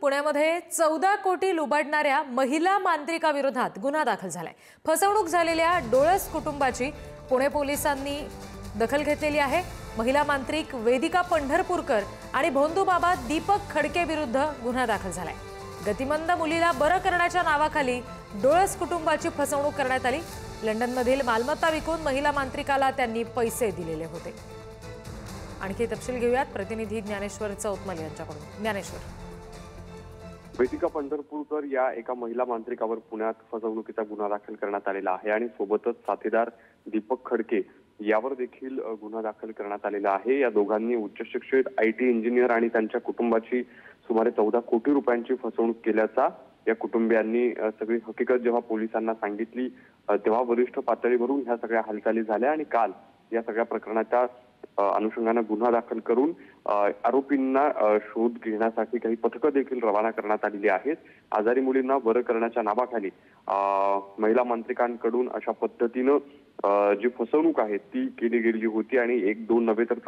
पुण्यामध्ये 14 कोटी लुबाडणाऱ्या महिला मांत्रिकाविरोधात गुन्हा दाखल झालाय। फसवणूक झालेल्या डोळस कुटुंबाची पुणे पोलिसांनी दखल घेतलेली आहे। महिला मांत्रिक वेदिका पंढरपूरकर आणि भोंदू बाबा दीपक खडके विरुद्ध गुन्हा दाखल झालाय। गतिमंद मुलीला बरं करण्याच्या नावाखाली डोळस कुटुंबाची फसवणूक करण्यात आली। लंडनमधील मालमत्ता विकून महिला मांत्रिकाला त्यांनी पैसे दिलेले होते। आणखी तपशील घेऊयात प्रतिनिधी ज्ञानेश्वर चौतमल यांच्याकडून। ज्ञानेश्वर, वेदिका पंढरपूरकर या एका महिला मांत्रिकावर पुण्यात फसवणुकीचा गुन्हा दाखल करण्यात आलेला आहे आणि सोबतच साथीदार दीपक खडके यावर देखील गुन्हा दाखल करण्यात आलेला आहे। या दोघांनी उच्च शिक्षित IT इंजिनियर आणि त्यांच्या कुटुंबाची सुमारे 14 कोटी रुपयांची फसवणूक केल्याचा या कुटुंबियांनी सगळी हकीकत जेव्हा पोलिसांना सांगितली तेव्हा वरिष्ठ पातळीवरून ह्या सगळ्या हालचाली झाल्या आणि काल या सगळ्या प्रकरणाच्या अनुषंगाने गुन्हा दाखल करून आरोपींना शोध घेण्यासाठी काही पथकं देखील रवाना करण्यात आलेली आहेत। आजारी मुलींना बरं करण्याच्या नावाखाली महिला मांत्रिकांकडून अशा पद्धतीनं जी फसवणूक आहे ती केली गेली होती आणि 1-2 नव्हे तर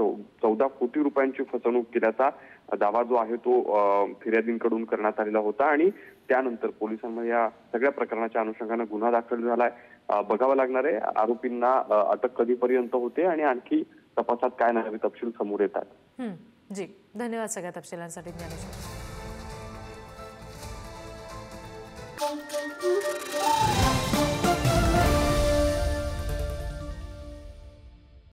14 कोटी रुपयांची फसवणूक केल्याचा दावा जो आहे तो फिर्यादींकडून करण्यात आलेला होता आणि त्यानंतर पोलिसांमध्ये या सगळ्या प्रकरणाच्या अनुषंगाने गुन्हा दाखल झालाय। बघावं लागणार आहे आरोपींना अटक कधीपर्यंत होते आणि आणखी तपासात काय नवे तपशील समोर येतात। जी, धन्यवाद सगळ्या तपशिलांसाठी ज्ञानेश्वर।